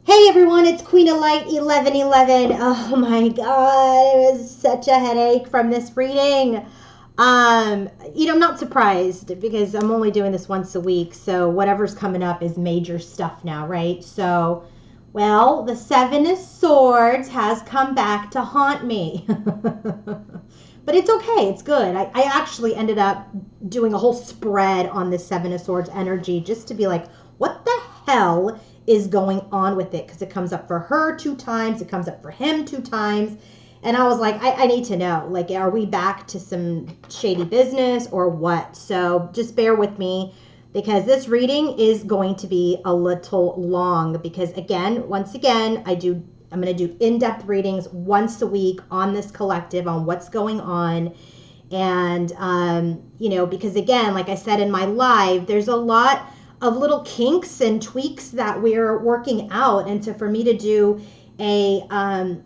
Hey everyone, it's Queen of Light 1111. Oh my god, it was such a headache from this reading. I'm not surprised because I'm only doing this once a week, so whatever's coming up is major stuff now, right? So, well, the Seven of Swords has come back to haunt me. But it's okay, it's good. I actually ended up doing a whole spread on the Seven of Swords energy just to be like, what the hell is going on with it? Because it comes up for her 2 times, it comes up for him 2 times. And I was like, I need to know, like, are we back to some shady business or what? So just bear with me because this reading is going to be a little long because once again, I'm going to do in-depth readings once a week on this collective on what's going on. And, because again, like I said in my live, there's a lot of little kinks and tweaks that we're working out. And so for me to do a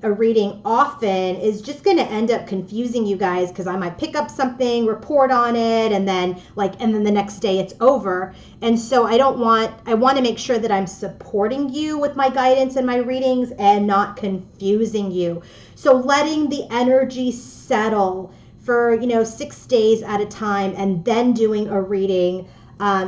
reading often is just going to end up confusing you guys because I might pick up something, report on it, and then the next day it's over. And so I want to make sure that I'm supporting you with my guidance and my readings and not confusing you. So letting the energy settle for 6 days at a time and then doing a reading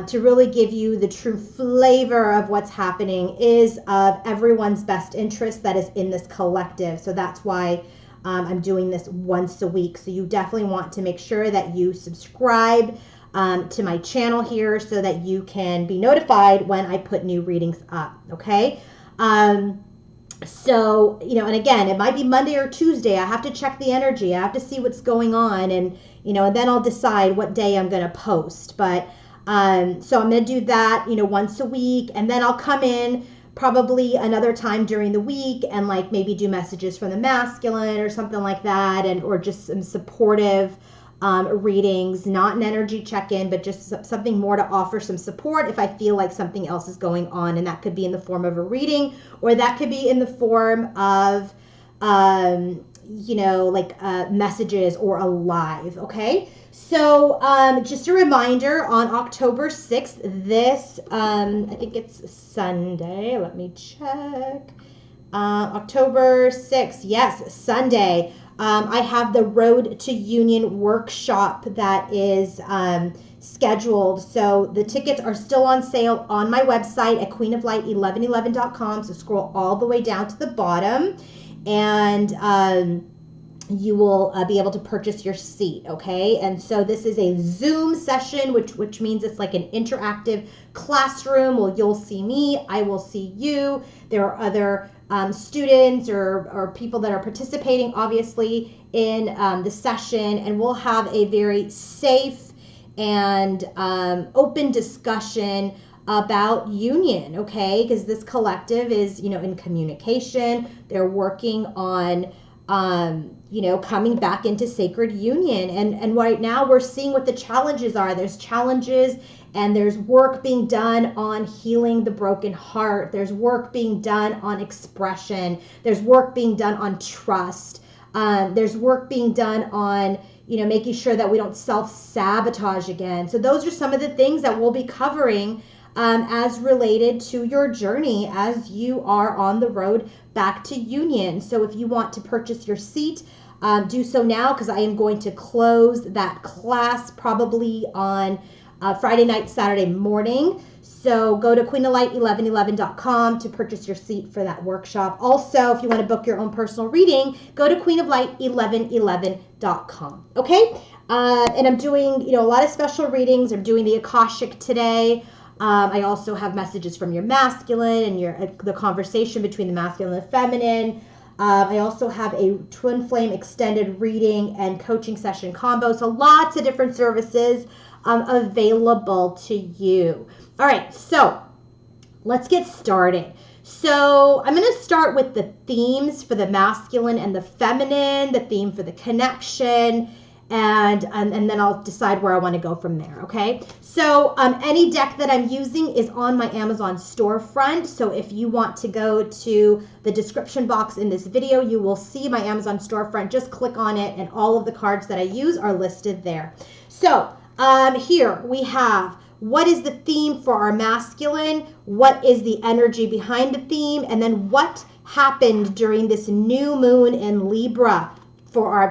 to really give you the true flavor of what's happening is of everyone's best interest that is in this collective. So that's why I'm doing this once a week. So you definitely want to make sure that you subscribe to my channel here so that you can be notified when I put new readings up, okay? So, and again, it might be Monday or Tuesday. I have to check the energy. I have to see what's going on and then I'll decide what day I'm going to post. But so I'm going to do that, once a week, and then I'll come in probably another time during the week and maybe do messages from the masculine or something like that, or just some supportive readings, not an energy check-in, but just something more to offer some support if I feel like something else is going on. And that could be in the form of a reading, or that could be in the form of, messages or a live, okay? So just a reminder, on October 6th, I think it's Sunday. Let me check. October 6th, yes, Sunday. I have the Road to Union workshop that is scheduled. So the tickets are still on sale on my website at queenoflight1111.com. So scroll all the way down to the bottom and you will be able to purchase your seat, okay? And so this is a Zoom session, which means it's like an interactive classroom. Well, you'll see me, I will see you. There are other students or people that are participating, obviously, in the session, and we'll have a very safe and open discussion about union, okay? Because this collective is, in communication. They're working on coming back into sacred union. And right now we're seeing what the challenges are. There's challenges and there's work being done on healing the broken heart. There's work being done on expression. There's work being done on trust. There's work being done on, making sure that we don't self-sabotage again. So those are some of the things that we'll be covering as related to your journey as you are on the road back to union. So if you want to purchase your seat, do so now, because I am going to close that class probably on Friday night, Saturday morning. So go to queenoflight1111.com to purchase your seat for that workshop. Also, if you want to book your own personal reading, go to queenoflight1111.com. Okay? And I'm doing, a lot of special readings. I'm doing the Akashic today. I also have messages from your masculine and the conversation between the masculine and the feminine. I also have a twin flame extended reading and coaching session combo. So lots of different services available to you. All right, so let's get started. So I'm going to start with the themes for the masculine and the feminine, the theme for the connection, and then I'll decide where I want to go from there, okay? So any deck that I'm using is on my Amazon storefront. So if you want to go to the description box in this video, you will see my Amazon storefront. Just click on it and all of the cards that I use are listed there. So here we have what is the theme for our masculine, what is the energy behind the theme, and then what happened during this new moon in Libra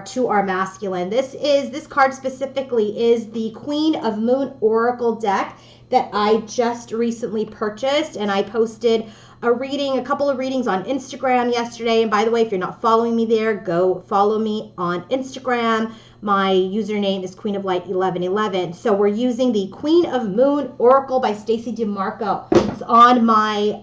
to our masculine. This card specifically is the Queen of Moon Oracle deck that I just recently purchased, and I posted a couple of readings on Instagram yesterday. And by the way, if you're not following me there, go follow me on Instagram. My username is Queen of Light 1111. So we're using the Queen of Moon Oracle by Stacey DeMarco. It's on my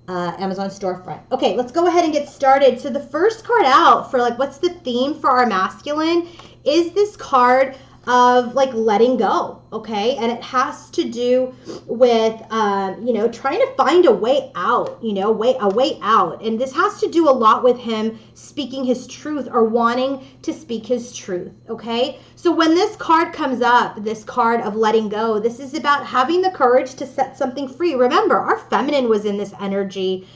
Amazon storefront. Okay, let's go ahead and get started. So the first card out for like what's the theme for our masculine is this card of like letting go, okay? And it has to do with, trying to find a way out, a way out. And this has to do a lot with him speaking his truth or wanting to speak his truth, okay? So when this card comes up, this card of letting go, this is about having the courage to set something free. Remember, our feminine was in this energy,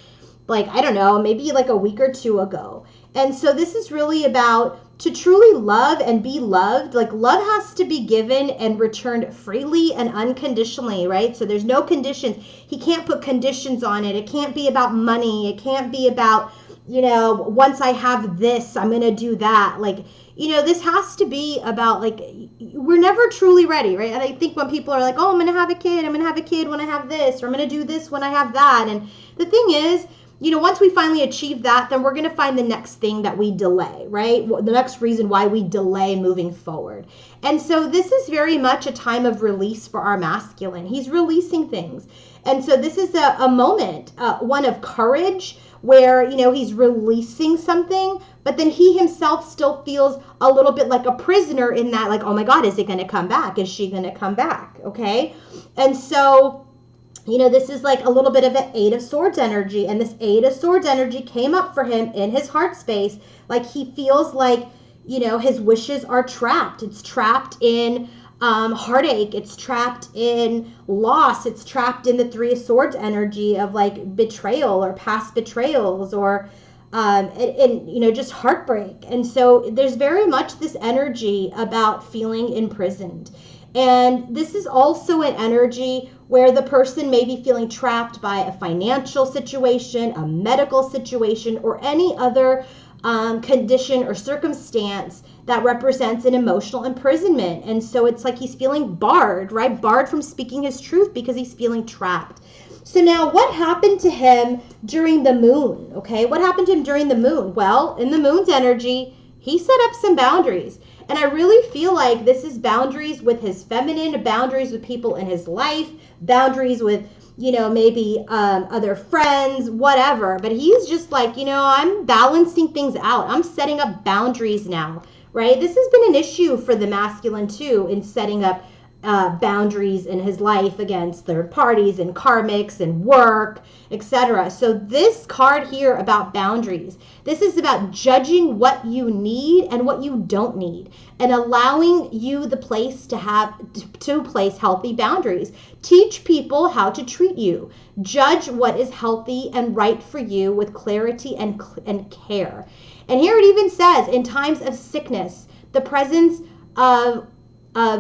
like, I don't know, maybe like a week or two ago. And so this is really about to truly love and be loved. Like, love has to be given and returned freely and unconditionally, right? So there's no conditions. He can't put conditions on it. It can't be about money. It can't be about, once I have this, I'm going to do that. Like, this has to be about, like, we're never truly ready, right? And I think when people are like, oh, I'm going to have a kid when I have this, or I'm going to do this when I have that. And the thing is, once we finally achieve that, then we're going to find the next thing that we delay, right? The next reason why we delay moving forward. And so this is very much a time of release for our masculine. He's releasing things. And so this is a moment, one of courage, where, he's releasing something, but then he himself still feels a little bit like a prisoner in that, like, oh my God, is it going to come back? Is she going to come back? Okay. And so, this is like a little bit of an Eight of Swords energy. And this Eight of Swords energy came up for him in his heart space. Like, he feels like, his wishes are trapped. It's trapped in heartache. It's trapped in loss. It's trapped in the Three of Swords energy of like betrayal or past betrayals or just heartbreak. And so there's very much this energy about feeling imprisoned. And this is also an energy where the person may be feeling trapped by a financial situation, a medical situation, or any other condition or circumstance that represents an emotional imprisonment. And so it's like he's feeling barred, right? Barred from speaking his truth because he's feeling trapped. So now what happened to him during the moon? Okay, what happened to him during the moon? Well, in the moon's energy, he set up some boundaries. And I really feel like this is boundaries with his feminine, boundaries with people in his life, boundaries with, maybe other friends, whatever. But he's just like, I'm balancing things out. I'm setting up boundaries now, right? This has been an issue for the masculine too, in setting up boundaries in his life against third parties and karmics and work, etc. So this card here about boundaries, this is about judging what you need and what you don't need and allowing you the place to place healthy boundaries. Teach people how to treat you. Judge what is healthy and right for you with clarity and care. And here it even says, in times of sickness, the presence of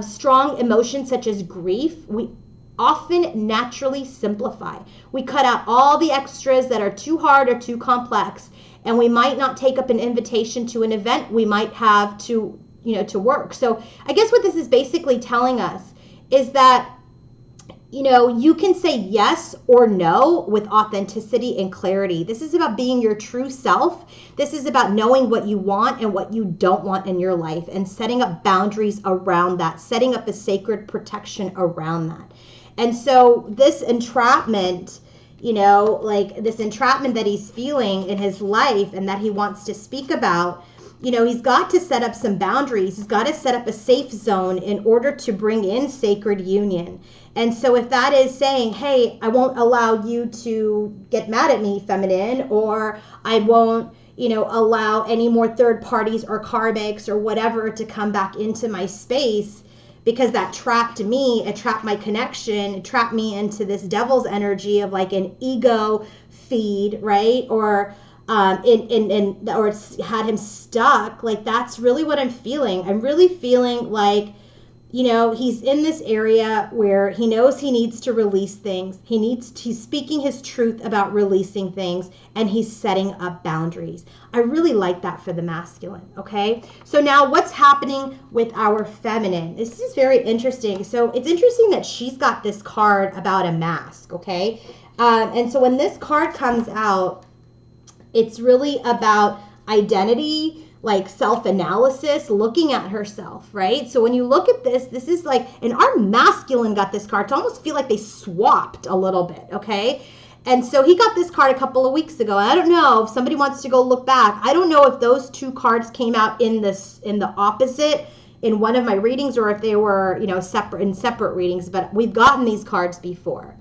strong emotions such as grief, we often naturally simplify. We cut out all the extras that are too hard or too complex, and we might not take up an invitation to an event we might have to work. So I guess what this is basically telling us is that you can say yes or no with authenticity and clarity. This is about being your true self. This is about knowing what you want and what you don't want in your life and setting up boundaries around that, setting up a sacred protection around that. And so this entrapment, this entrapment that he's feeling in his life and that he wants to speak about, he's got to set up some boundaries. He's got to set up a safe zone in order to bring in sacred union. And so if that is saying, hey, I won't allow you to get mad at me, feminine, or I won't, allow any more third parties or karmics or whatever to come back into my space because that trapped me, it trapped my connection, it trapped me into this devil's energy of like an ego feed, right? Or or it's had him stuck. Like, that's really what I'm feeling. I'm really feeling like he's in this area where he knows he needs to release things. He's speaking his truth about releasing things, and he's setting up boundaries. I really like that for the masculine, okay? So now what's happening with our feminine? This is very interesting. So it's interesting that she's got this card about a mask, okay? And so when this card comes out, it's really about identity, like self-analysis, looking at herself, right? So when you look at this is like, and our masculine got this card to almost feel like they swapped a little bit, okay? And so he got this card a couple of weeks ago. I don't know if somebody wants to go look back. I don't know if those two cards came out in the opposite in one of my readings, or if they were, separate readings, but we've gotten these cards before.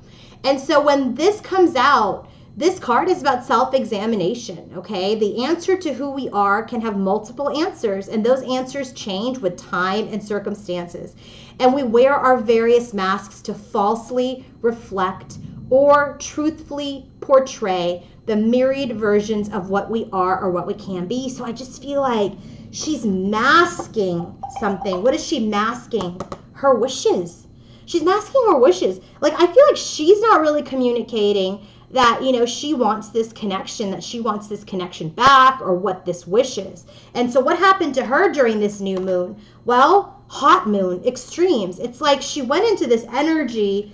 And so when this comes out, this card is about self-examination, okay? The answer to who we are can have multiple answers, and those answers change with time and circumstances. And we wear our various masks to falsely reflect or truthfully portray the myriad versions of what we are or what we can be. So I just feel like she's masking something. What is she masking? Her wishes. She's masking her wishes. Like, I feel like she's not really communicating that, she wants this connection, that she wants this connection back, or what this wish is. And so what happened to her during this new moon? Well, hot moon, extremes. It's like she went into this energy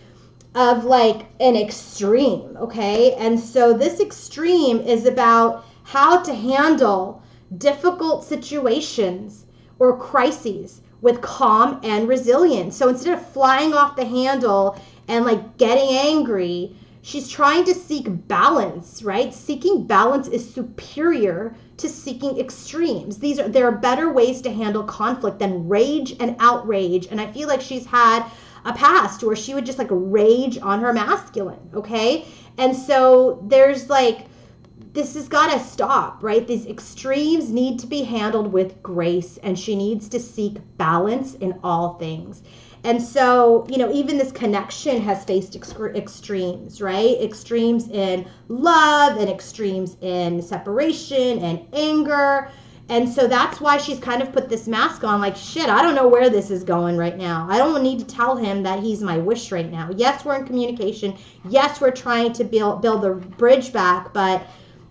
of like an extreme, okay? And so this extreme is about how to handle difficult situations or crises with calm and resilience. So instead of flying off the handle and like getting angry, she's trying to seek balance, right? Seeking balance is superior to seeking extremes. There are better ways to handle conflict than rage and outrage. And I feel like she's had a past where she would just like rage on her masculine, okay? And so there's like, this has got to stop, right? These extremes need to be handled with grace, and she needs to seek balance in all things. And so, even this connection has faced extremes, right? Extremes in love and extremes in separation and anger. And so that's why she's kind of put this mask on, like, shit, I don't know where this is going right now. I don't need to tell him that he's my wish right now. Yes, we're in communication. Yes, we're trying to build the bridge back, but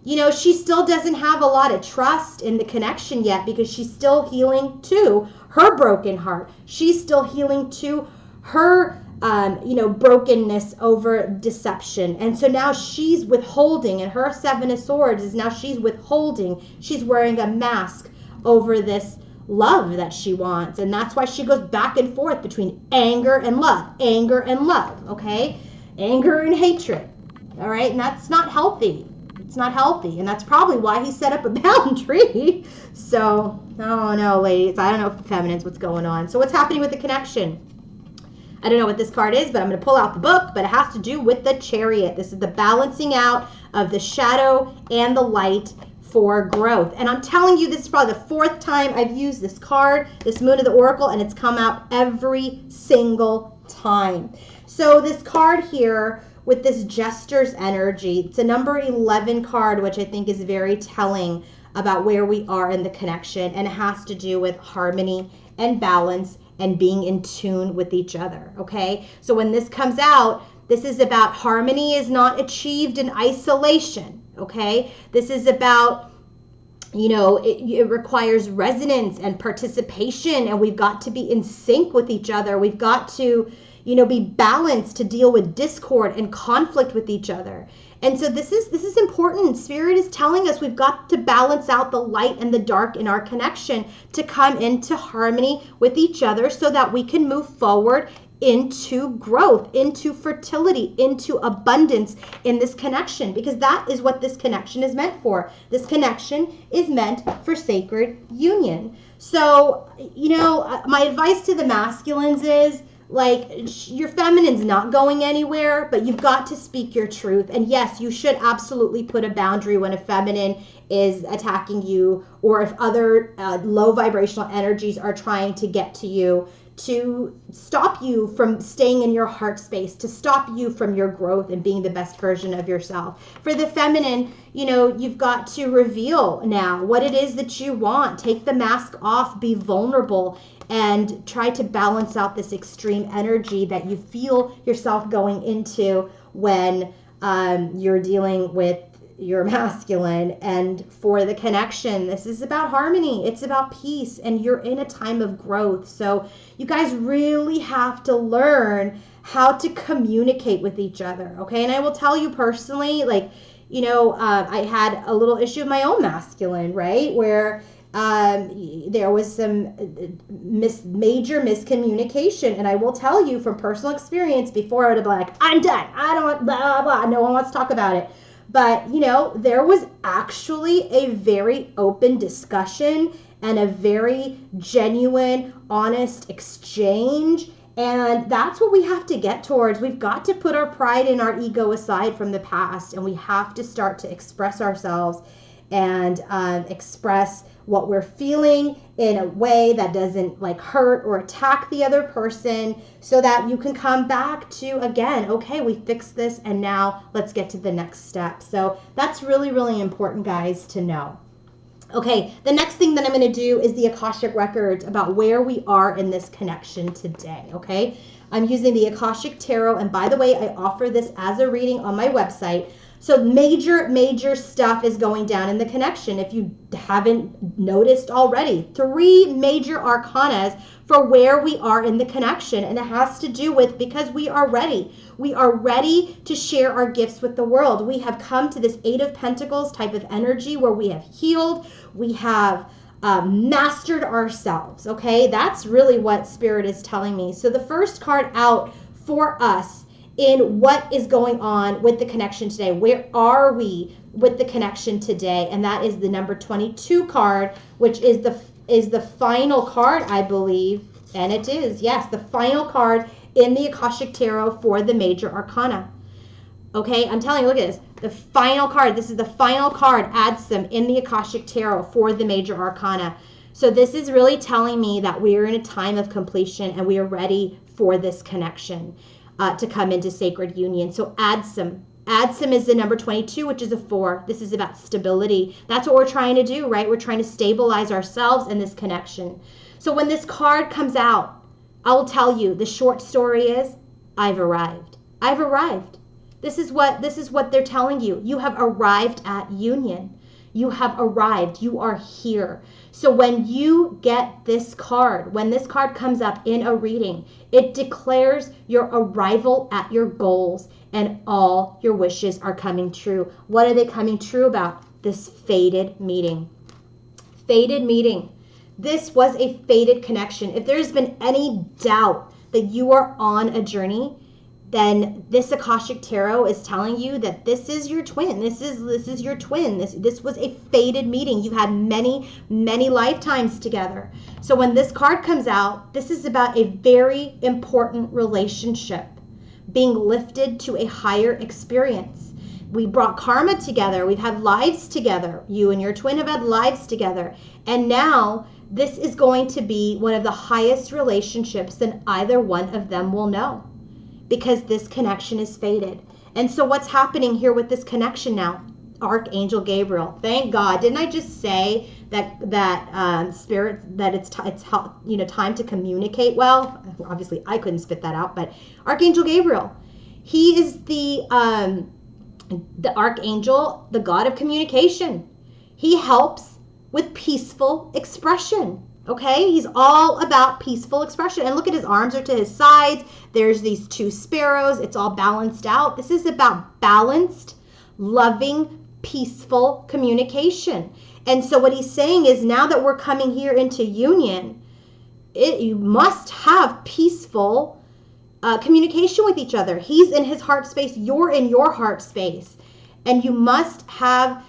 she still doesn't have a lot of trust in the connection yet, because she's still healing too her broken heart. She's still healing too her, brokenness over deception. And so now she's withholding, and her Seven of Swords is now she's withholding. She's wearing a mask over this love that she wants. And that's why she goes back and forth between anger and love, okay? Anger and hatred, all right? And that's not healthy. It's not healthy, and that's probably why he set up a boundary. So, oh no, ladies, I don't know, feminines, what's going on. So what's happening with the connection? I don't know what this card is, but I'm going to pull out the book, but it has to do with the Chariot. This is the balancing out of the shadow and the light for growth. And I'm telling you, this is probably the fourth time I've used this card, this Moon of the Oracle, and it's come out every single time. So this card here, with this Jester's energy, it's a number 11 card, which I think is very telling about where we are in the connection, and it has to do with harmony and balance and being in tune with each other, okay? So when this comes out, this is about harmony is not achieved in isolation, okay? This is about, it requires resonance and participation, and we've got to be in sync with each other. We've got to be balanced to deal with discord and conflict with each other. And so this is important. Spirit is telling us we've got to balance out the light and the dark in our connection to come into harmony with each other, so that we can move forward into growth, into fertility, into abundance in this connection, because that is what this connection is meant for. This connection is meant for sacred union. So, my advice to the masculines is, like, your feminine's not going anywhere, but you've got to speak your truth. And yes, you should absolutely put a boundary when a feminine is attacking you, or if other low vibrational energies are trying to get to you, to stop you from staying in your heart space, to stop you from your growth and being the best version of yourself. For the feminine, you know, you've got to reveal now what it is that you want. Take the mask off, be vulnerable, and try to balance out this extreme energy that you feel yourself going into when you're dealing with your masculine. And for the connection, this is about harmony, it's about peace, and you're in a time of growth. So you guys really have to learn how to communicate with each other, okay? And I will tell you personally, like, you know, I had a little issue with my own masculine, right, where there was some major miscommunication. And I will tell you from personal experience, before I would have been like, I'm done, I don't, blah, blah, blah, no one wants to talk about it. But, you know, there was actually a very open discussion and a very genuine, honest exchange. And that's what we have to get towards. We've got to put our pride and our ego aside from the past, and we have to start to express ourselves and express what we're feeling in a way that doesn't like hurt or attack the other person, so that you can come back to, again, okay, we fixed this and now let's get to the next step. So that's really, really important, guys, to know. Okay, the next thing that I'm going to do is the Akashic Records about where we are in this connection today, okay? I'm using the Akashic Tarot, and by the way, I offer this as a reading on my website. So major stuff is going down in the connection. If you haven't noticed already, 3 major arcanas for where we are in the connection. And it has to do with, because we are ready. We are ready to share our gifts with the world. We have come to this 8 of Pentacles type of energy where we have healed. We have mastered ourselves, okay? That's really what Spirit is telling me. So the first card out for us in what is going on with the connection today. Where are we with the connection today? And that is the number 22 card, which is the final card, I believe. And it is, yes, the final card in the Akashic Tarot for the major arcana. Okay, I'm telling you, look at this. The final card, this is the final card, Adsum, in the Akashic Tarot for the major arcana. So this is really telling me that we are in a time of completion and we are ready for this connection to come into sacred union. So Adsum. Adsum is the number 22, which is a 4. This is about stability. That's what we're trying to do, right? We're trying to stabilize ourselves in this connection. So when this card comes out, I will tell you, the short story is, I've arrived. I've arrived. This is what they're telling you. You have arrived at union. You have arrived. You are here. So when you get this card, when this card comes up in a reading, it declares your arrival at your goals and all your wishes are coming true. What are they coming true about? This fated meeting. Fated meeting. This was a fated connection. If there's been any doubt that you are on a journey, then this Akashic Tarot is telling you that this is your twin. This is your twin. This was a fated meeting. You've had many lifetimes together. So when this card comes out, this is about a very important relationship being lifted to a higher experience. We brought karma together. We've had lives together. You and your twin have had lives together. And now this is going to be one of the highest relationships that either one of them will know, because this connection is fated. And so what's happening here with this connection now? Archangel Gabriel. Thank God. Didn't I just say that Spirit, that it's time to communicate well? Obviously, I couldn't spit that out, but Archangel Gabriel, he is the archangel, the god of communication. He helps with peaceful expression. Okay, he's all about peaceful expression. And look at his arms are to his sides. There's these 2 sparrows. It's all balanced out. This is about balanced, loving, peaceful communication. And so what he's saying is, now that we're coming here into union, you must have peaceful communication with each other. He's in his heart space. You're in your heart space. And you must have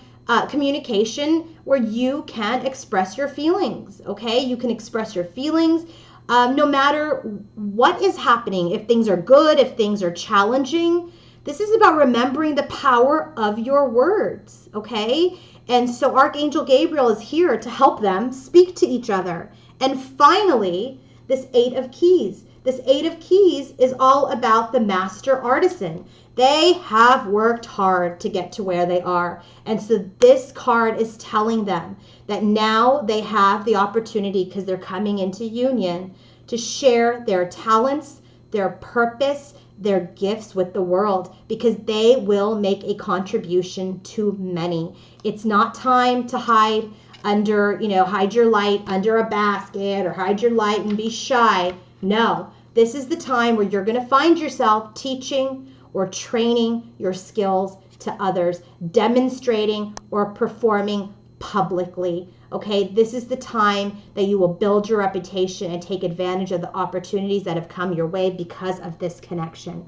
communication where you can express your feelings, okay? You can express your feelings no matter what is happening. If things are good, if things are challenging, this is about remembering the power of your words, okay? And so Archangel Gabriel is here to help them speak to each other. And finally, this 8 of keys. This 8 of keys is all about the master artisan. They have worked hard to get to where they are. And so this card is telling them that now they have the opportunity, because they're coming into union, to share their talents, their purpose, their gifts with the world, because they will make a contribution to many. It's not time to hide under, hide your light under a basket, or hide your light and be shy. No, this is the time where you're going to find yourself teaching or training your skills to others, demonstrating or performing publicly. Okay, this is the time that you will build your reputation and take advantage of the opportunities that have come your way because of this connection.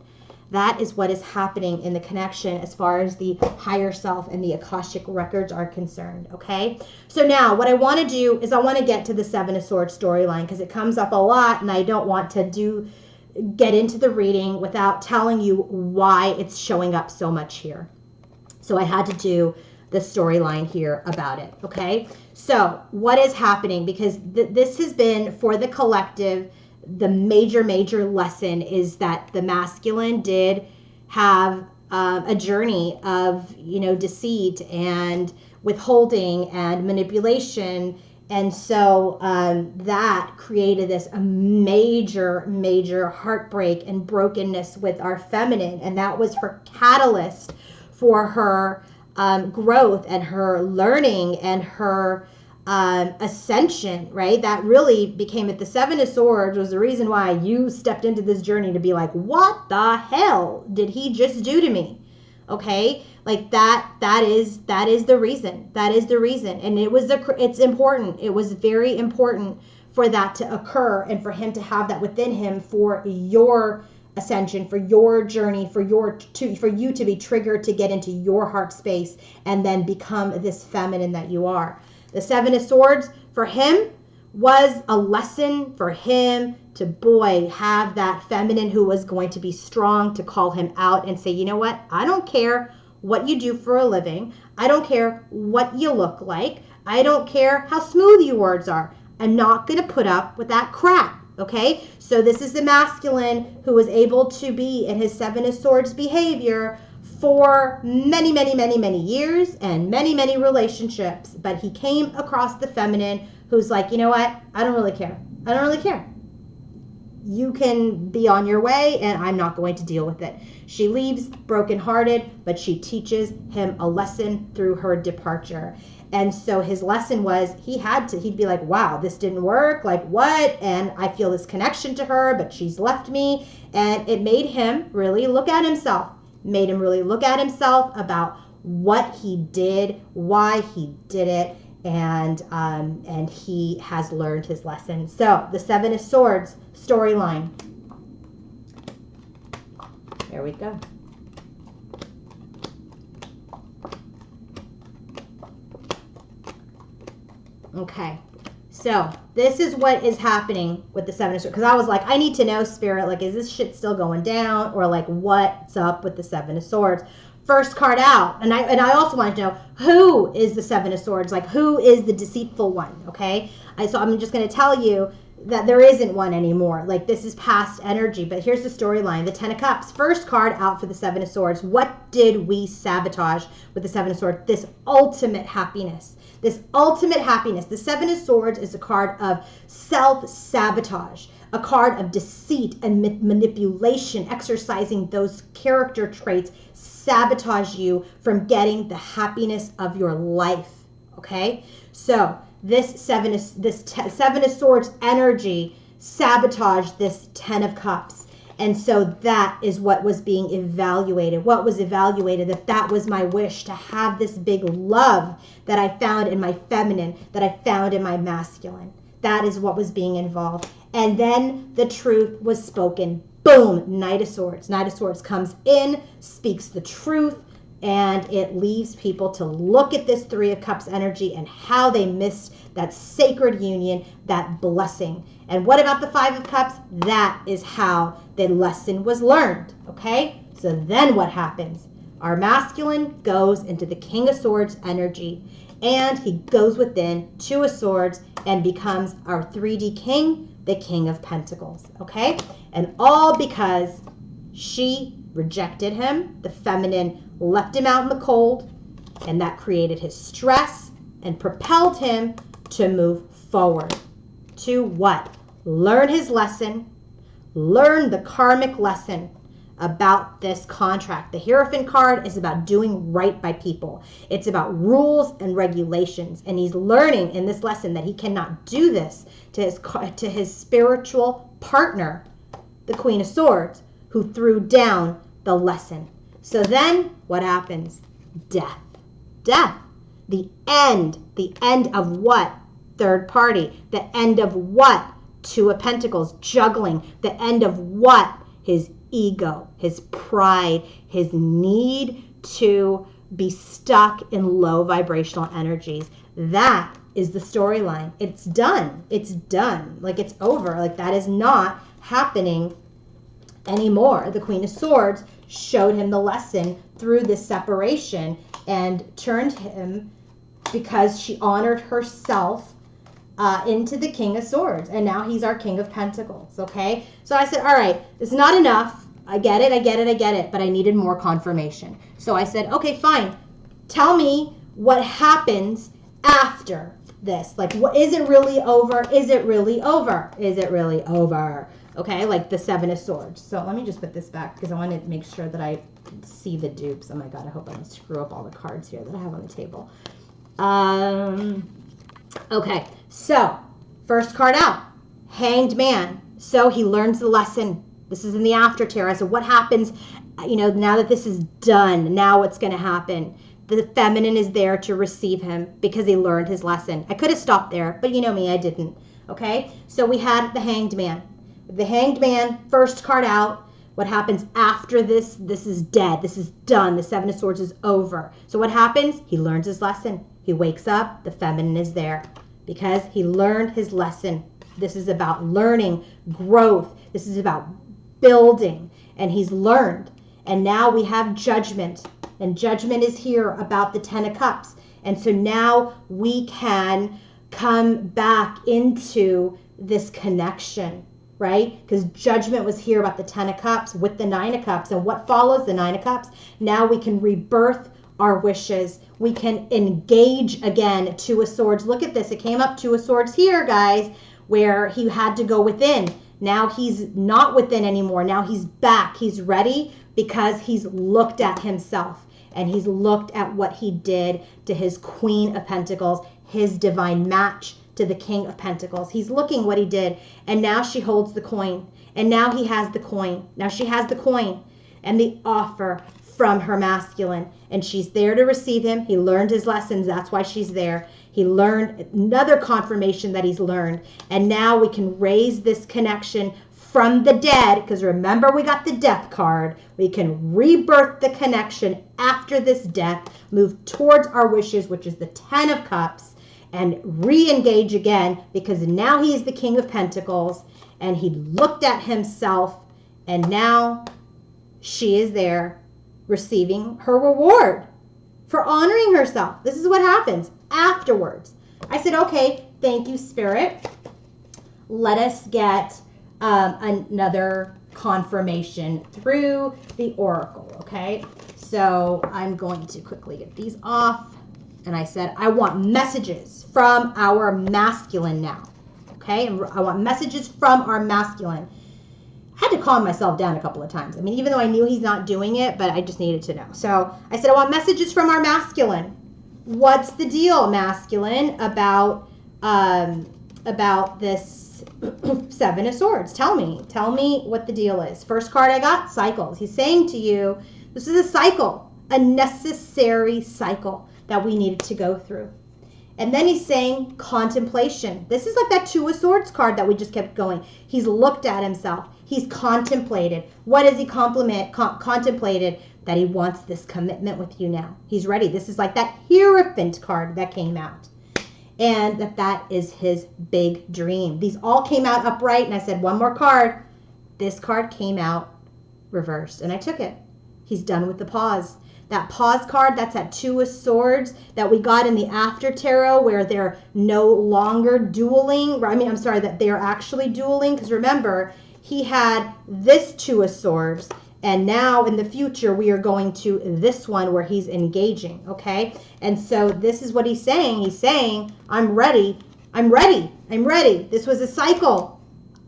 That is what is happening in the connection as far as the higher self and the Akashic records are concerned. Okay, so now what I want to do is I want to get to the Seven of Swords storyline, because it comes up a lot and I don't want to get into the reading without telling you why it's showing up so much here. So I had to do the storyline here about it. Okay, so what is happening, because this has been for the collective, the major lesson is that the masculine did have a journey of deceit and withholding and manipulation. And so that created this major heartbreak and brokenness with our feminine. And that was her catalyst for her growth and her learning and her ascension, right? That really became it. The Seven of Swords was the reason why you stepped into this journey, to be like, what the hell did he just do to me? Okay, like that is the reason. That is the reason. And it's important. It was very important for that to occur and for him to have that within him for your ascension, for your journey, for you to be triggered to get into your heart space and then become this feminine that you are. The Seven of Swords for him was a lesson for him to, have that feminine who was going to be strong to call him out and say, you know what? I don't care what you do for a living. I don't care what you look like. I don't care how smooth your words are. I'm not going to put up with that crap. Okay? So this is the masculine who was able to be in his Seven of Swords behavior for many years and many relationships. But he came across the feminine who's like, you know what? I don't really care. I don't really care. You can be on your way and I'm not going to deal with it. She leaves brokenhearted, but she teaches him a lesson through her departure. And so his lesson was he'd be like, wow, this didn't work. Like what? And I feel this connection to her, but she's left me. And it made him really look at himself, about what he did, why he did it. And he has learned his lesson. So the Seven of Swords storyline. There we go. Okay, so this is what is happening with the Seven of Swords. Because I was like, I need to know, Spirit, like, is this shit still going down? Or like, what's up with the Seven of Swords? First card out, and I also wanted to know, who is the Seven of Swords? Like, who is the deceitful one? Okay, so I'm just going to tell you that there isn't one anymore. Like, this is past energy. But here's the storyline: the Ten of Cups. First card out for the Seven of Swords. What did we sabotage with the Seven of Swords? This ultimate happiness. This ultimate happiness. The Seven of Swords is a card of self-sabotage, a card of deceit and manipulation, exercising those character traits sabotage you from getting the happiness of your life. Okay, so this seven of Swords energy sabotaged this Ten of Cups, and so that is what was being evaluated. What was evaluated? That was my wish to have this big love that I found in my feminine, that I found in my masculine. That is what was being involved. And then the truth was spoken. Boom, Knight of Swords. Knight of Swords comes in, speaks the truth, and it leaves people to look at this Three of Cups energy and how they missed that sacred union, that blessing. And what about the Five of Cups? That is how the lesson was learned, okay? So then what happens? Our masculine goes into the King of Swords energy, and he goes within Two of Swords and becomes our 3D king the King of Pentacles, okay? And all because she rejected him. The feminine left him out in the cold, and that created his stress and propelled him to move forward. To what? Learn his lesson, learn the karmic lesson about this contract. The Hierophant card is about doing right by people. It's about rules and regulations. And he's learning in this lesson that he cannot do this to his spiritual partner, the Queen of Swords, who threw down the lesson. So then what happens? Death. Death. The end. The end of what? Third party. The end of what? Two of Pentacles. Juggling. The end of what? His ego, his pride, his need to be stuck in low vibrational energies. That is the storyline. It's done. It's done. Like, it's over. Like, that is not happening anymore. The Queen of Swords showed him the lesson through this separation and turned him, because she honored herself, into the King of Swords. And now he's our King of Pentacles, okay? So I said, all right, it's not enough. I get it, but I needed more confirmation. So I said, okay, fine. Tell me what happens after this. Like, what, is it really over? Is it really over? Is it really over? Okay, like the Seven of Swords. So let me just put this back because I want to make sure that I see the dupes. Oh my God, I hope I don't screw up all the cards here that I have on the table. Okay, so first card out, Hanged Man. So he learns the lesson. This is in the after tarot. So what happens, now that this is done, now what's going to happen? The feminine is there to receive him because he learned his lesson. I could have stopped there, but you know me, I didn't. Okay, so we had the Hanged Man. The Hanged Man, first card out. What happens after this? This is dead. This is done. The Seven of Swords is over. So what happens? He learns his lesson. He wakes up. The feminine is there because he learned his lesson. This is about learning, growth. This is about building. And he's learned. And now we have Judgment. And Judgment is here about the Ten of Cups. And so now we can come back into this connection, right? Because Judgment was here about the Ten of Cups with the Nine of Cups. And what follows the Nine of Cups? Now we can rebirth our wishes. We can engage again. Two of Swords. Look at this. It came up Two of Swords here, guys, where he had to go within. Now he's not within anymore. Now he's back. He's ready because he's looked at himself and he's looked at what he did to his Queen of Pentacles, his divine match to the King of Pentacles. He's looking what he did. And now she holds the coin. And now he has the coin. Now she has the coin and the offer from her masculine. And she's there to receive him. He learned his lessons. That's why she's there. He learned another confirmation that he's learned. And now we can raise this connection from the dead. Because remember, we got the Death card. We can rebirth the connection after this death. Move towards our wishes, which is the Ten of Cups. And re-engage again. Because now he is the King of Pentacles. And he looked at himself. And now she is there receiving her reward for honoring herself. This is what happens afterwards. I said, okay, thank you, Spirit. Let us get another confirmation through the Oracle, okay? So I'm going to quickly get these off. And I said, I want messages from our masculine now, okay? And I want messages from our masculine. I had to calm myself down a couple of times. I mean, even though I knew he's not doing it, but I just needed to know. So I said, I want messages from our masculine. What's the deal, masculine, about this Seven of Swords? Tell me what the deal is. First card I got, cycles. He's saying to you, this is a cycle, a necessary cycle that we needed to go through. And then he's saying contemplation. This is like that Two of Swords card that we just kept going. He's looked at himself. He's contemplated. What has he contemplated? That he wants this commitment with you now. He's ready. This is like that Hierophant card that came out. And that is his big dream. These all came out upright. And I said, one more card. This card came out reversed. And I took it. He's done with the pause. That pause card, that's that Two of Swords that we got in the after tarot where they're no longer dueling. I mean, I'm sorry, that they're actually dueling, because remember, he had this Two of Swords, and now in the future we are going to this one where he's engaging, okay? And so this is what he's saying. He's saying, I'm ready. I'm ready. I'm ready. This was a cycle.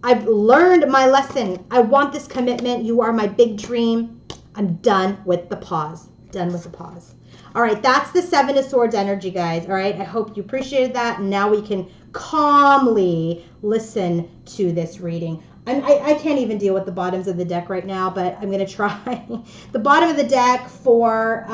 I've learned my lesson. I want this commitment. You are my big dream. I'm done with the pause. Done with the pause. All right, that's the Seven of Swords energy, guys. All right, I hope you appreciated that. And now we can calmly listen to this reading. I can't even deal with the bottoms of the deck right now, but I'm going to try. The bottom of the deck for,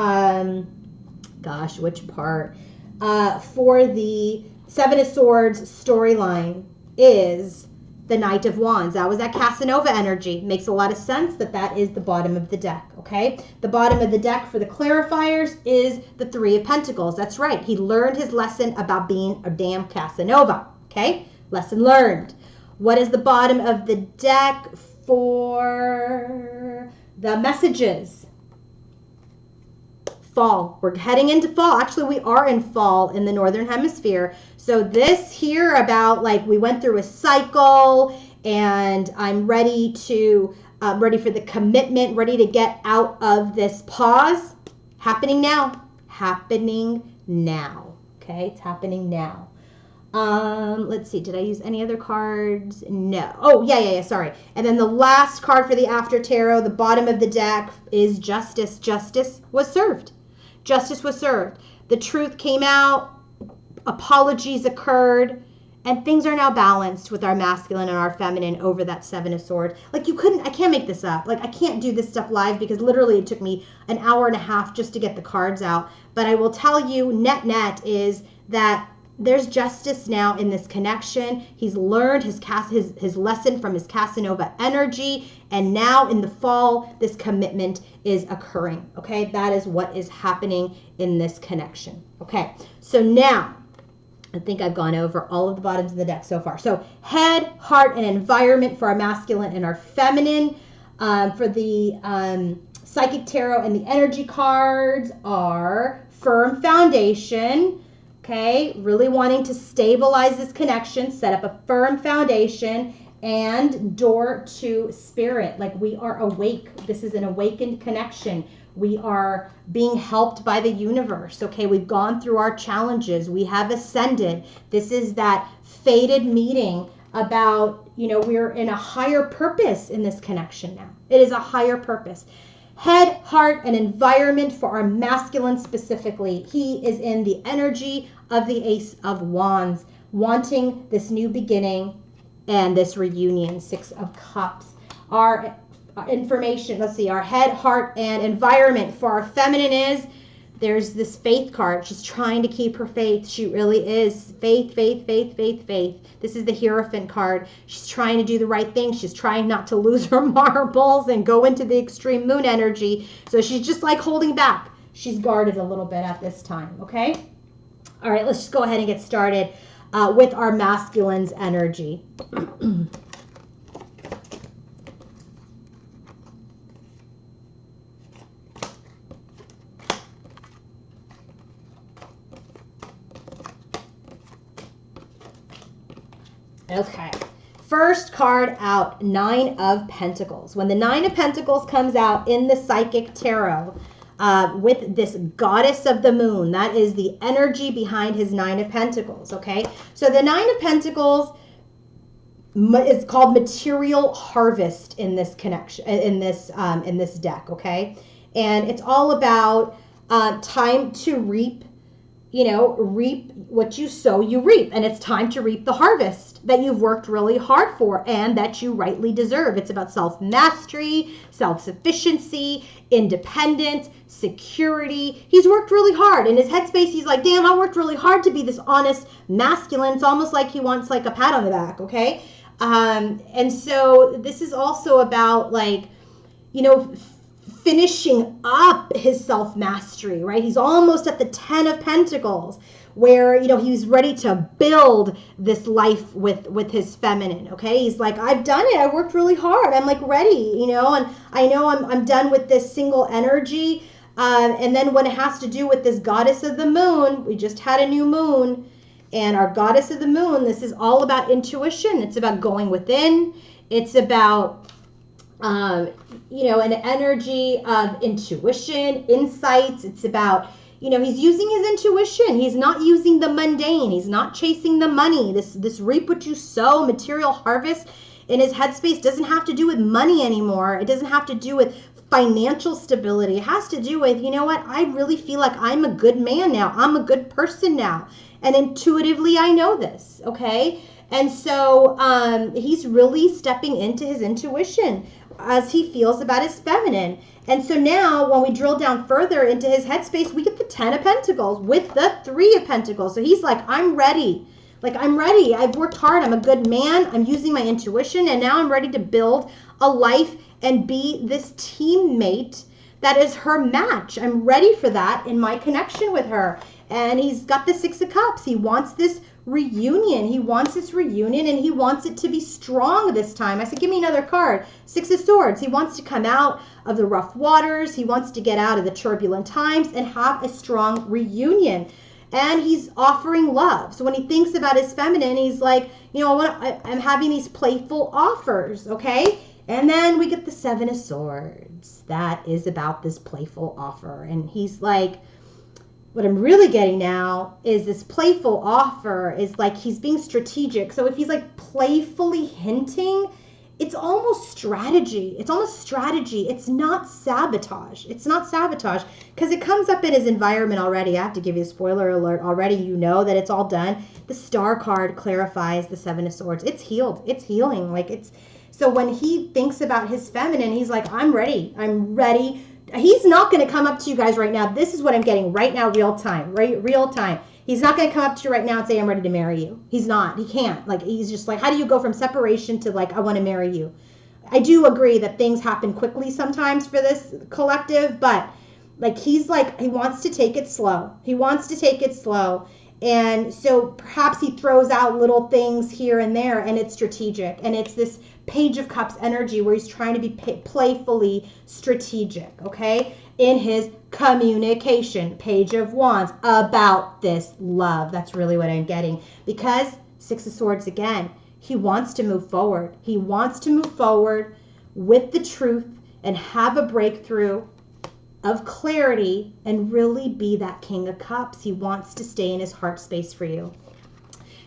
gosh, which part? For the Seven of Swords storyline is the Knight of Wands. That was that Casanova energy. Makes a lot of sense that that is the bottom of the deck, okay? The bottom of the deck for the clarifiers is the Three of Pentacles. That's right. He learned his lesson about being a damn Casanova, okay? Lesson learned. What is the bottom of the deck for the messages? Fall. We're heading into fall. Actually, we are in fall in the Northern Hemisphere. So this here about like we went through a cycle and I'm ready to, ready for the commitment, ready to get out of this pause. Happening now. Happening now. Okay, it's happening now. Let's see, did I use any other cards? No. Oh, yeah, sorry. And then the last card for the after tarot, the bottom of the deck is Justice. Justice was served. Justice was served. The truth came out, apologies occurred, and things are now balanced with our masculine and our feminine over that Seven of Swords. Like I can't make this up. Like I can't do this stuff live because literally it took me an hour and a half just to get the cards out. But I will tell you, net is that there's justice now in this connection. He's learned his lesson from his Casanova energy, and now in the fall, this commitment is occurring, okay? That is what is happening in this connection, okay? So now, I think I've gone over all of the bottoms of the deck so far. So head, heart, and environment for our masculine and our feminine. For the psychic tarot and the energy cards are firm foundation. Okay, really wanting to stabilize this connection, set up a firm foundation, and door to spirit. Like we are awake. This is an awakened connection. We are being helped by the universe. Okay, we've gone through our challenges. We have ascended. This is that fated meeting about, you know, we're in a higher purpose in this connection now. It is a higher purpose. Head, heart, and environment for our masculine specifically. He is in the energy of the Ace of Wands, wanting this new beginning and this reunion. Six of Cups. Our information, let's see, our head, heart, and environment for our feminine is, there's this faith card. She's trying to keep her faith. She really is. Faith, faith, faith, faith, faith. This is the Hierophant card. She's trying to do the right thing. She's trying not to lose her marbles and go into the extreme moon energy. So she's just like holding back. She's guarded a little bit at this time, okay? All right, let's just go ahead and get started with our masculine's energy. Okay, first card out, Nine of Pentacles. When the Nine of Pentacles comes out in the Psychic Tarot with this Goddess of the Moon, that is the energy behind his Nine of Pentacles, okay? So the Nine of Pentacles is called Material Harvest in this connection, in this deck, okay? And it's all about time to reap, you know, reap what you sow, you reap. And it's time to reap the harvest that you've worked really hard for and that you rightly deserve. It's about self-mastery, self-sufficiency, independence, security. He's worked really hard. In his headspace, he's like, damn, I worked really hard to be this honest masculine. It's almost like he wants like a pat on the back, okay? And so this is also about like, you know, finishing up his self-mastery, right? He's almost at the 10 of Pentacles where, you know, he's ready to build this life with his feminine, okay? He's like, I've done it. I worked really hard. I'm like ready, you know, and I know I'm done with this single energy. And then when it has to do with this goddess of the moon, we just had a new moon. And our goddess of the moon, this is all about intuition. It's about going within. It's about, an energy of intuition, insights. It's about, he's using his intuition. He's not using the mundane. He's not chasing the money. This reap what you sow, material harvest in his headspace doesn't have to do with money anymore. It doesn't have to do with financial stability. It has to do with, I really feel like I'm a good man now. I'm a good person now. And intuitively, I know this, okay? And so he's really stepping into his intuition as he feels about his feminine. And so now when we drill down further into his headspace, we get the 10 of Pentacles with the 3 of Pentacles. So he's like, I'm ready. I'm ready. I've worked hard. I'm a good man. I'm using my intuition. And now I'm ready to build a life and be this teammate that is her match. I'm ready for that in my connection with her. And he's got the 6 of Cups. He wants this reunion. He wants this reunion and he wants it to be strong this time. I said, give me another card. 6 of Swords. He wants to come out of the rough waters. He wants to get out of the turbulent times and have a strong reunion. And he's offering love. So when he thinks about his feminine, he's like, I'm having these playful offers, okay? And then we get the 7 of Swords. That is about this playful offer. And he's like, what I'm really getting now is this playful offer is like he's being strategic. So if he's like playfully hinting, it's almost strategy. It's almost strategy. It's not sabotage. It's not sabotage because it comes up in his environment already. I have to give you a spoiler alert already. You know that it's all done. The Star card clarifies the 7 of Swords. It's healed. It's healing. So when he thinks about his feminine, he's like, I'm ready. I'm ready. He's not going to come up to you guys right now. This is what I'm getting right now, real time, right? Real time. He's not going to come up to you right now and say, I'm ready to marry you. He's not. He can't. He's just like, how do you go from separation to I want to marry you? I do agree that things happen quickly sometimes for this collective, but he wants to take it slow. He wants to take it slow. And so perhaps he throws out little things here and there and it's strategic. And it's this Page of Cups energy where he's trying to be playfully strategic, okay? In his communication. Page of Wands about this love. That's really what I'm getting. Because 6 of Swords again, he wants to move forward. He wants to move forward with the truth and have a breakthrough of clarity and really be that King of Cups. He wants to stay in his heart space for you.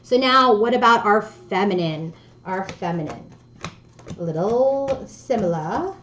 So now what about our feminine? Our feminine. A little similar.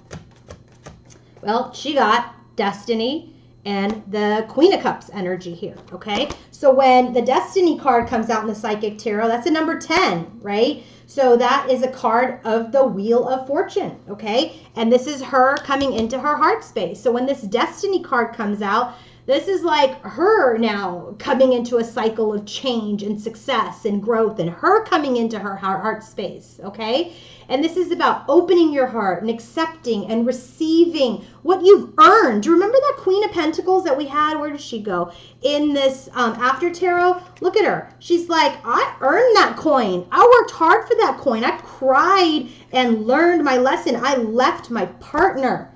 Well, she got Destiny and the Queen of Cups energy here, okay? So when the Destiny card comes out in the Psychic Tarot, that's a number 10, right? So that is a card of the Wheel of Fortune, okay? And this is her coming into her heart space. So when this Destiny card comes out, this is like her now coming into a cycle of change and success and growth and her coming into her heart space, okay? And this is about opening your heart and accepting and receiving what you've earned. Do you remember that Queen of Pentacles that we had? Where did she go? In this after tarot, look at her. She's like, I earned that coin. I worked hard for that coin. I cried and learned my lesson. I left my partner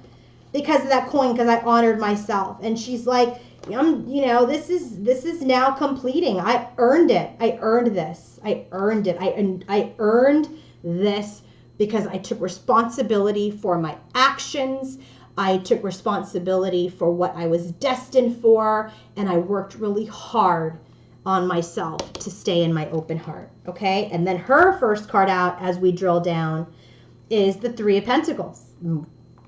because of that coin, because I honored myself. And she's like, this is now completing. I earned it. I earned this. I earned it. I earned this because I took responsibility for my actions. I took responsibility for what I was destined for, and I worked really hard on myself to stay in my open heart, okay? And then her first card out as we drill down is the 3 of Pentacles.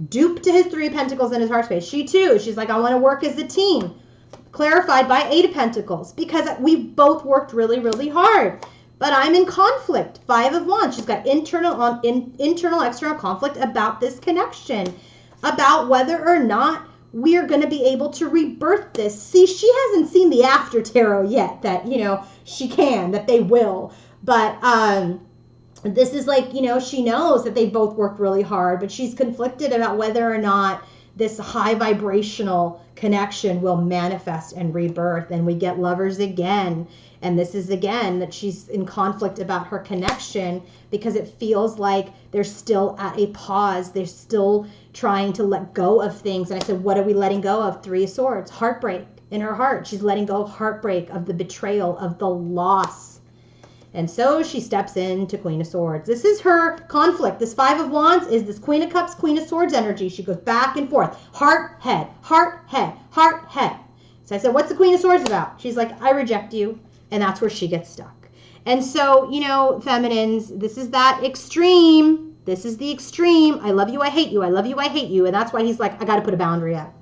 Dupe to his 3 of Pentacles in his heart space. She too, she's like, I want to work as a team. Clarified by 8 of Pentacles because we both worked really, really hard. But I'm in conflict. 5 of Wands. She's got internal, external conflict about this connection, about whether or not we are going to be able to rebirth this. See, she hasn't seen the after tarot yet that, she can, that they will. But this is like, she knows that they both worked really hard, but she's conflicted about whether or not this high vibrational connection will manifest and rebirth. And we get Lovers again. And this is again that she's in conflict about her connection because it feels like they're still at a pause. They're still trying to let go of things. And I said, what are we letting go of? Three of Swords, heartbreak in her heart. She's letting go of heartbreak, of the betrayal, of the loss. And so she steps into Queen of Swords. This is her conflict. This Five of Wands is this Queen of Cups, Queen of Swords energy. She goes back and forth. Heart, head, heart, head, heart, head. So I said, what's the Queen of Swords about? She's like, I reject you. And that's where she gets stuck. And so, you know, feminines, this is that extreme. This is the extreme. I love you, I hate you. I love you, I hate you. And that's why he's like, I got to put a boundary up.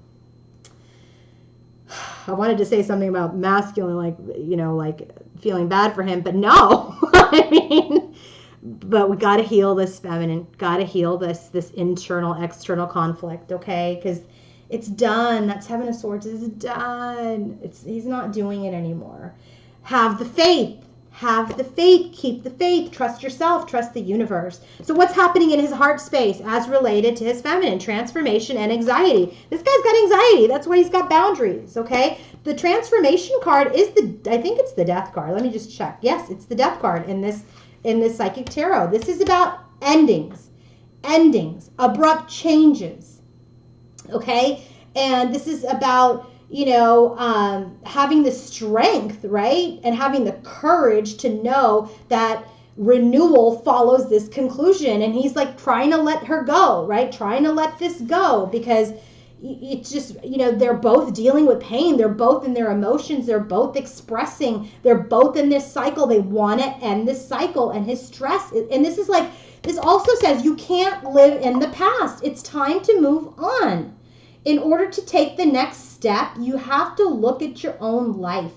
I wanted to say something about masculine, like, you know, like feeling bad for him, but no. I mean, but we got to heal this feminine, got to heal this internal, external conflict, okay? Because it's done. That Seven of Swords is done. He's not doing it anymore. Have the faith. Have the faith. Keep the faith. Trust yourself. Trust the universe. So what's happening in his heart space as related to his feminine? Transformation and anxiety. This guy's got anxiety. That's why he's got boundaries, okay? The transformation card is I think it's the Death card. Let me just check. Yes, it's the Death card in this Psychic Tarot. This is about endings, abrupt changes, okay? And this is about, you know, having the strength, right? And having the courage to know that renewal follows this conclusion. And he's like trying to let her go, right? Trying to let this go because it's just, you know, they're both dealing with pain. They're both in their emotions. They're both expressing. They're both in this cycle. They want to end this cycle and his stress. And this is like, this also says you can't live in the past. It's time to move on. In order to take the next step, you have to look at your own life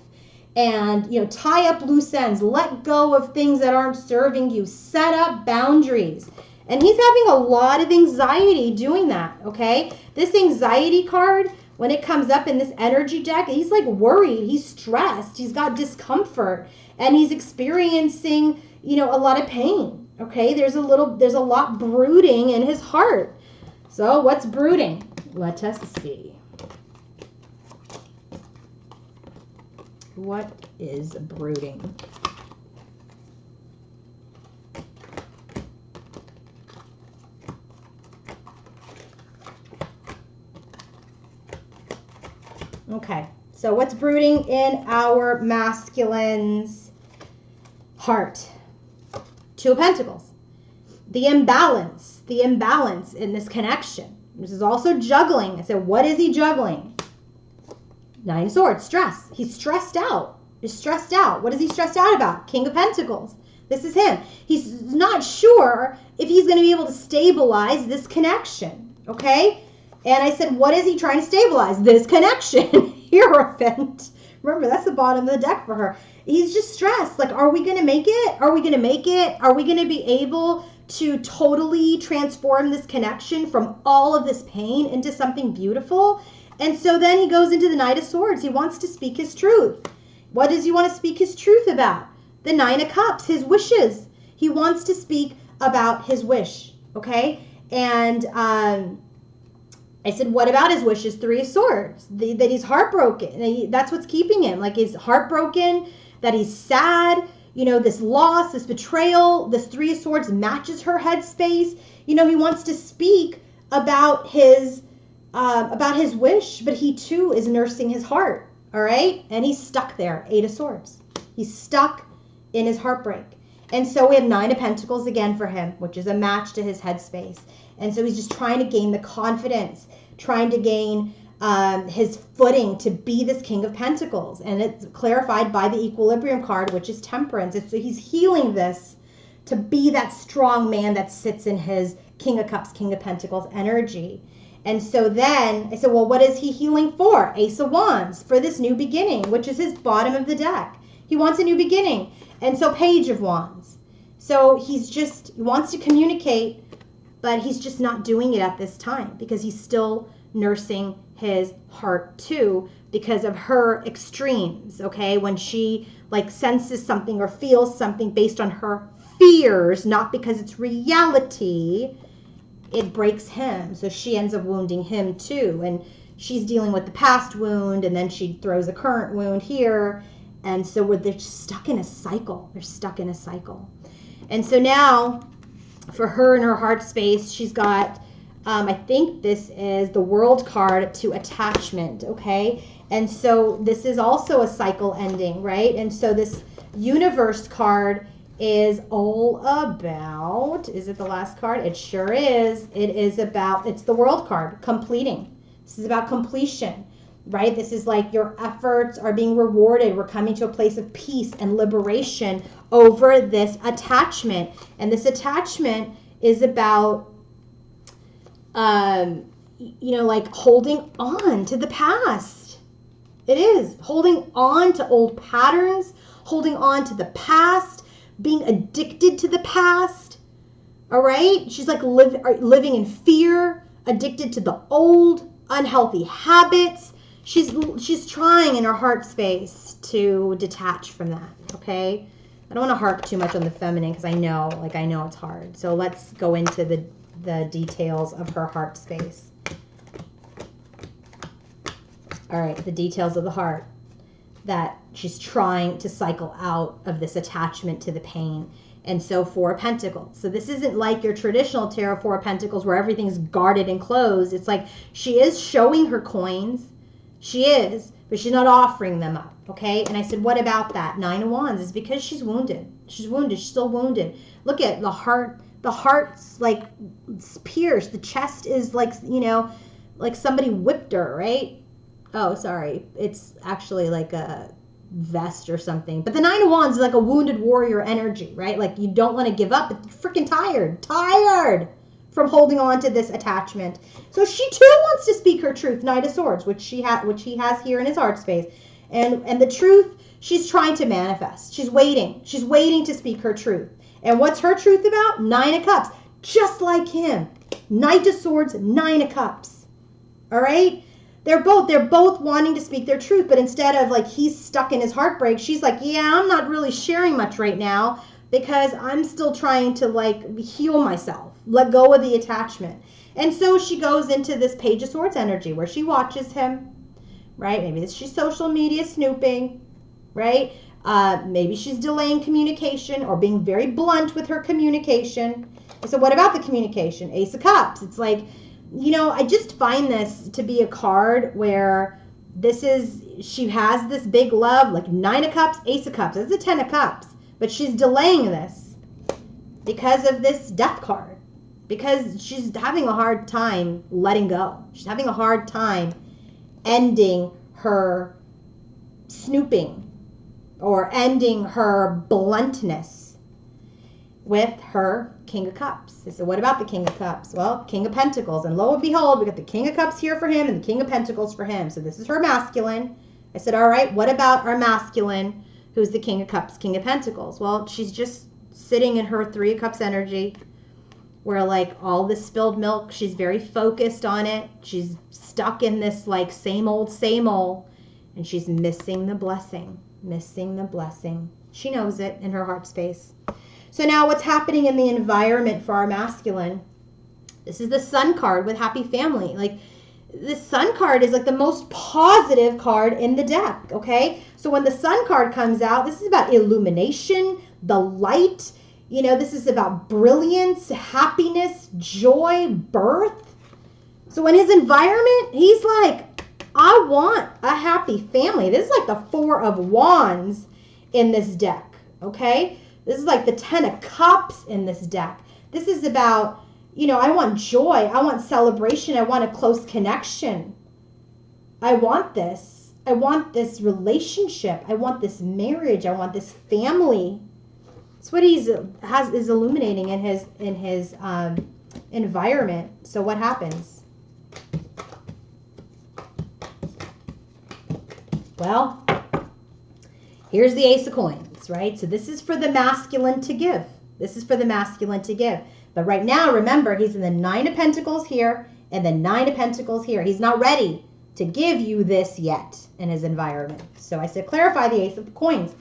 and, you know, tie up loose ends, let go of things that aren't serving you, set up boundaries. And he's having a lot of anxiety doing that, okay? This anxiety card, when it comes up in this energy deck, he's like worried, he's stressed, he's got discomfort, and he's experiencing, you know, a lot of pain, okay? There's a lot brooding in his heart. So what's brooding? Let us see. What is brooding? Okay, so what's brooding in our masculine's heart? Two of Pentacles. The imbalance in this connection. This is also juggling. I said, what is he juggling? Nine of Swords, stress. He's stressed out. He's stressed out. What is he stressed out about? King of Pentacles. This is him. He's not sure if he's going to be able to stabilize this connection. Okay? And I said, what is he trying to stabilize? This connection. Hierophant. Remember, that's the bottom of the deck for her. He's just stressed. Like, are we going to make it? Are we going to make it? Are we going to be able to totally transform this connection from all of this pain into something beautiful? And so then he goes into the Knight of Swords. He wants to speak his truth. What does he want to speak his truth about? The Nine of Cups, his wishes. He wants to speak about his wish, okay? And I said, what about his wishes? Three of Swords, that he's heartbroken. That's what's keeping him. Like, he's heartbroken, that he's sad. You know, this loss, this betrayal, this Three of Swords matches her headspace. You know, he wants to speak about his wish, but he too is nursing his heart, all right? And he's stuck there, Eight of Swords. He's stuck in his heartbreak. And so we have Nine of Pentacles again for him, which is a match to his headspace. And so he's just trying to gain the confidence, trying to gain his footing to be this King of Pentacles. And it's clarified by the Equilibrium card, which is Temperance. So he's healing this to be that strong man that sits in his King of Cups, King of Pentacles energy. And so then I said, well, what is he healing for? Ace of Wands, for this new beginning, which is his bottom of the deck. He wants a new beginning. And so Page of Wands. So he wants to communicate, but he's just not doing it at this time because he's still nursing his heart too because of her extremes, okay? When she like senses something or feels something based on her fears, not because it's reality, it breaks him. So she ends up wounding him too. And she's dealing with the past wound, and then she throws a current wound here. And so they're stuck in a cycle. They're stuck in a cycle. And so now for her in her heart space, she's got I think this is the World card to attachment, okay? And so this is also a cycle ending, right? And so this Universe card is all about, is it the last card? It sure is. It is about, it's the World card, completing. This is about completion, right? This is like your efforts are being rewarded. We're coming to a place of peace and liberation over this attachment. And this attachment is about, you know, like holding on to the past. It is holding on to old patterns, holding on to the past, being addicted to the past. All right. She's like living in fear, addicted to the old unhealthy habits. She's trying in her heart space to detach from that. Okay. I don't want to harp too much on the feminine because I know it's hard. So let's go into the details of her heart space. All right, the details of the heart, that she's trying to cycle out of this attachment to the pain. And so Four of Pentacles. So this isn't like your traditional tarot Four of Pentacles where everything's guarded and closed. It's like she is showing her coins. She is, but she's not offering them up, okay? And I said, what about that? Nine of Wands is because she's wounded. She's wounded. She's still wounded. Look at the heart. The heart's like pierced. The chest is like, you know, like somebody whipped her, right? Oh, sorry. It's actually like a vest or something. But the Nine of Wands is like a wounded warrior energy, right? Like you don't want to give up, but you're freaking tired from holding on to this attachment. So she too wants to speak her truth, Knight of Swords, which he has here in his heart space. And the truth she's trying to manifest. She's waiting. She's waiting to speak her truth. And what's her truth about? Nine of Cups. Just like him. Knight of Swords, Nine of Cups. All right? They're both wanting to speak their truth, but instead of like he's stuck in his heartbreak, she's like, yeah, I'm not really sharing much right now because I'm still trying to like heal myself, let go of the attachment. And so she goes into this Page of Swords energy where she watches him, right? Maybe she's social media snooping, right? Maybe she's delaying communication or being very blunt with her communication. So what about the communication? Ace of Cups. It's like, you know, I just find this to be a card where she has this big love, like Nine of Cups, Ace of Cups. It's a Ten of Cups. But she's delaying this because of this Death card. Because she's having a hard time letting go. She's having a hard time ending her snooping or ending her bluntness with her King of Cups. So what about the King of Cups? Well, King of Pentacles. And lo and behold, we got the King of Cups here for him and the King of Pentacles for him. So this is her masculine. I said, all right, what about our masculine, who's the King of Cups, King of Pentacles? Well, she's just sitting in her Three of Cups energy where like all the spilled milk, she's very focused on it. She's stuck in this like same old, and she's missing the blessing, She knows it in her heart space. So now what's happening in the environment for our masculine? This is the Sun card with Happy Family. Like the Sun card is like the most positive card in the deck, okay? So when the Sun card comes out, this is about illumination, the light. You know, this is about brilliance, happiness, joy, birth. So in his environment, he's like, I want a happy family. This is like the Four of Wands in this deck, okay? This is like the Ten of Cups in this deck. This is about, you know, I want joy. I want celebration. I want a close connection. I want this. I want this relationship. I want this marriage. I want this family. That's what is illuminating in his environment. So what happens? Well, here's the Ace of Coins, right? So this is for the masculine to give. But right now, remember, he's in the Nine of Pentacles here and the Nine of Pentacles here. He's not ready to give you this yet in his environment. So I said, clarify the Ace of Coins.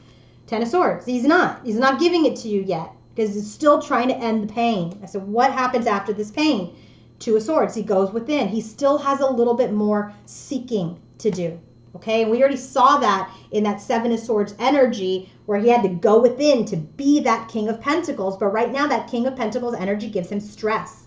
Ten of Swords. He's not giving it to you yet because he's still trying to end the pain. I said, what happens after this pain? Two of Swords. He goes within. He still has a little bit more seeking to do. Okay, and we already saw that in that Seven of Swords energy where he had to go within to be that King of Pentacles. But right now that King of Pentacles energy gives him stress.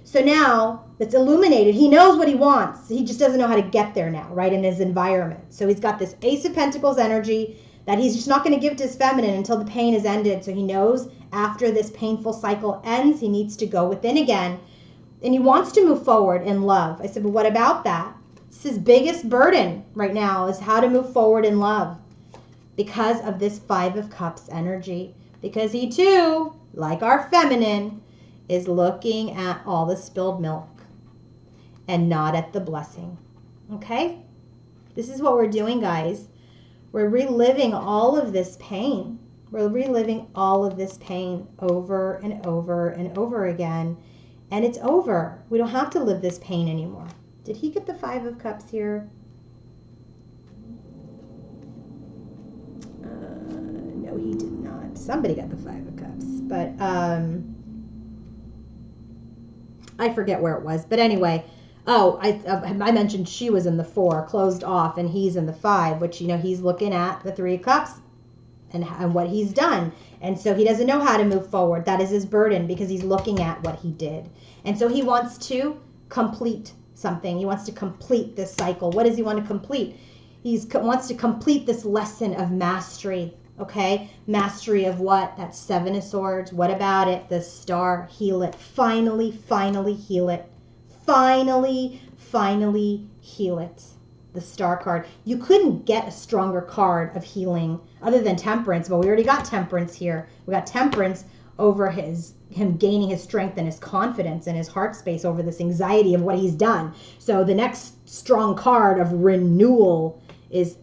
So now it's illuminated. He knows what he wants. He just doesn't know how to get there now, right, in his environment. So he's got this Ace of Pentacles energy that he's just not going to give to his feminine until the pain is ended. So he knows after this painful cycle ends, he needs to go within again. And he wants to move forward in love. I said, but what about that? It's his biggest burden right now is how to move forward in love because of this Five of Cups energy. Because he too, like our feminine, is looking at all the spilled milk and not at the blessing. Okay? This is what we're doing, guys. We're reliving all of this pain. We're reliving all of this pain over and over and over again. And it's over. We don't have to live this pain anymore. Did he get the Five of Cups here? No, he did not. Somebody got the Five of Cups. But I forget where it was. But anyway, oh, I mentioned she was in the 4, closed off, and he's in the 5, which, you know, he's looking at the 3 of Cups and what he's done. And so he doesn't know how to move forward. That is his burden because he's looking at what he did. And so he wants to complete something. He wants to complete this cycle. What does he want to complete? He wants to complete this lesson of mastery. Okay? Mastery of what? That 7 of Swords. What about it? The Star. Heal it. Finally, finally heal it. Finally, finally heal it. The Star card. You couldn't get a stronger card of healing other than Temperance, but we already got Temperance here. We got Temperance over him gaining his strength and his confidence and his heart space over this anxiety of what he's done. So the next strong card of renewal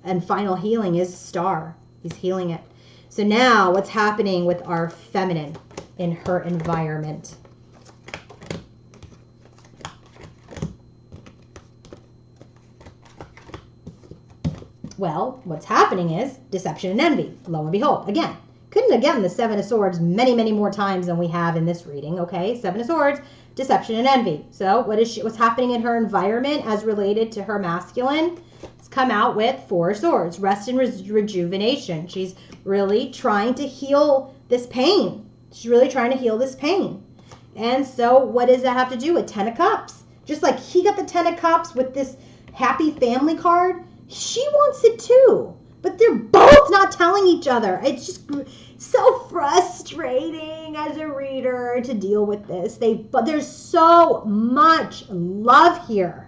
and final healing is Star. He's healing it. So now what's happening with our feminine in her environment? Well, what's happening is deception and envy. Lo and behold, again, couldn't have gotten the 7 of Swords many, many more times than we have in this reading, okay? 7 of Swords, deception and envy. So what's happening in her environment as related to her masculine? It's come out with 4 of Swords, rest and rejuvenation. She's really trying to heal this pain. She's really trying to heal this pain. And so what does that have to do with 10 of Cups? Just like he got the 10 of Cups with this happy family card, she wants it too, but they're both not telling each other. It's just so frustrating as a reader to deal with this. But there's so much love here,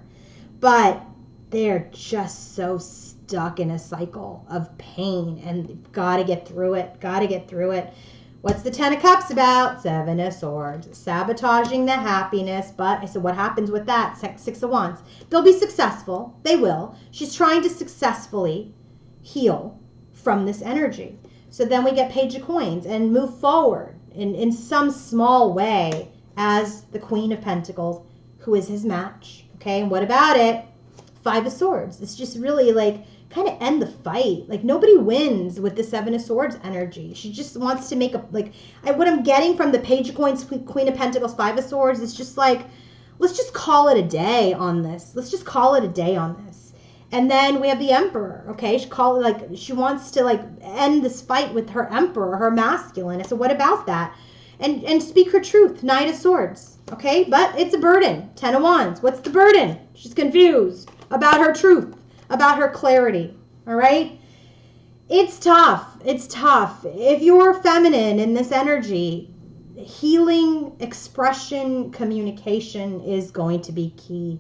but they're just so stuck in a cycle of pain, and you've got to get through it. Got to get through it. What's the 10 of Cups about? 7 of Swords. Sabotaging the happiness. But I said, what happens with that? 6 of Wands. They'll be successful. They will. She's trying to successfully heal from this energy. So then we get Page of Coins and move forward in some small way as the Queen of Pentacles, who is his match. Okay, and what about it? 5 of Swords. It's just really like kind of end the fight. Like nobody wins with the 7 of Swords energy. She just wants to make what I'm getting from the Page of Coins, Queen of Pentacles, 5 of Swords, is just like, let's just call it a day on this. Let's just call it a day on this. And then we have the Emperor, okay? She wants to end this fight with her Emperor, her masculine. So what about that? And speak her truth, Knight of Swords, okay? But it's a burden, 10 of Wands. What's the burden? She's confused about her truth, about her clarity, all right? It's tough. It's tough. If you're feminine in this energy, healing, expression, communication is going to be key.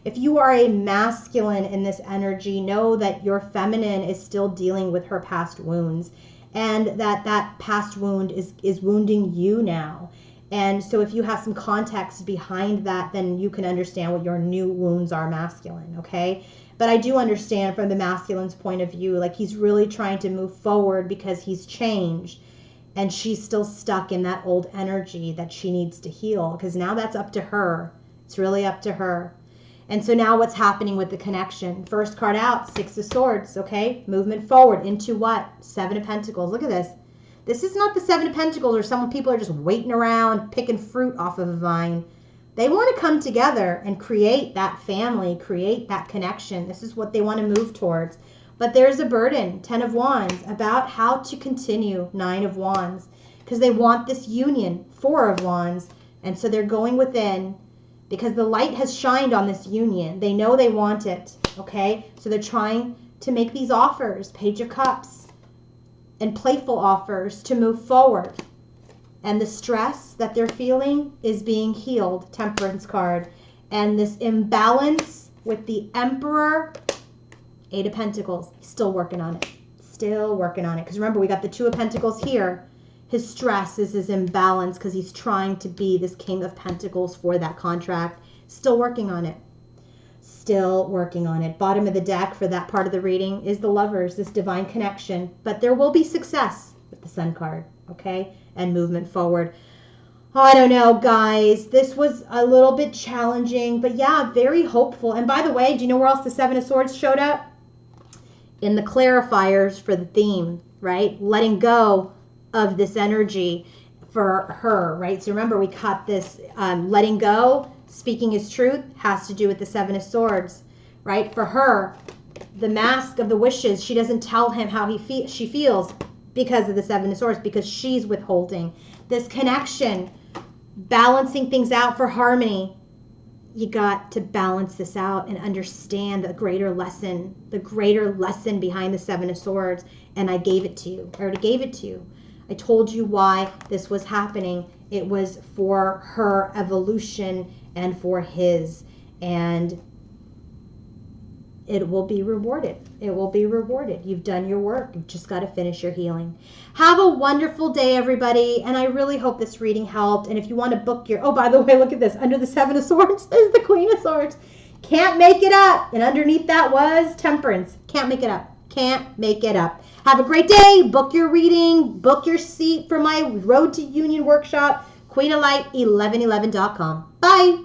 If you are a masculine in this energy, know that your feminine is still dealing with her past wounds, and that past wound is wounding you now. And so if you have some context behind that, then you can understand what your new wounds are, masculine, okay? But I do understand from the masculine's point of view, like he's really trying to move forward because he's changed, and she's still stuck in that old energy that she needs to heal, because now that's up to her. It's really up to her. And so now what's happening with the connection? First card out, 6 of Swords, okay? Movement forward into what? 7 of Pentacles. Look at this. This is not the 7 of Pentacles where some people are just waiting around picking fruit off of a vine. They want to come together and create that family, create that connection. This is what they want to move towards. But there's a burden, 10 of Wands, about how to continue, 9 of Wands, because they want this union, 4 of Wands. And so they're going within because the light has shined on this union. They know they want it, okay? So they're trying to make these offers, Page of Cups, and playful offers to move forward. And the stress that they're feeling is being healed, Temperance card. And this imbalance with the Emperor, Eight of Pentacles, still working on it. Still working on it. Because remember, we got the Two of Pentacles here. His stress is his imbalance because he's trying to be this King of Pentacles for that contract. Still working on it. Still working on it. Bottom of the deck for that part of the reading is the Lovers, this divine connection. But there will be success with the Sun card, okay? And movement forward. I don't know, guys. This was a little bit challenging, but yeah, very hopeful. And by the way, do you know where else the Seven of Swords showed up? In the clarifiers for the theme, right? Letting go of this energy for her, right? So remember, we caught this letting go, speaking his truth, has to do with the Seven of Swords, right? For her, the mask of the wishes, she doesn't tell him how she feels because of the Seven of Swords, because she's withholding. This connection, balancing things out for harmony. You got to balance this out and understand the greater lesson behind the Seven of Swords. And I gave it to you. I already gave it to you. I told you why this was happening. It was for her evolution and for his. And it will be rewarded. It will be rewarded. You've done your work. You've just got to finish your healing. Have a wonderful day, everybody. And I really hope this reading helped. And if you want to book your... Oh, by the way, look at this. Under the Seven of Swords is the Queen of Swords. Can't make it up. And underneath that was Temperance. Can't make it up. Can't make it up. Have a great day. Book your reading. Book your seat for my Road to Union workshop. QueenofLight1111.com. Bye.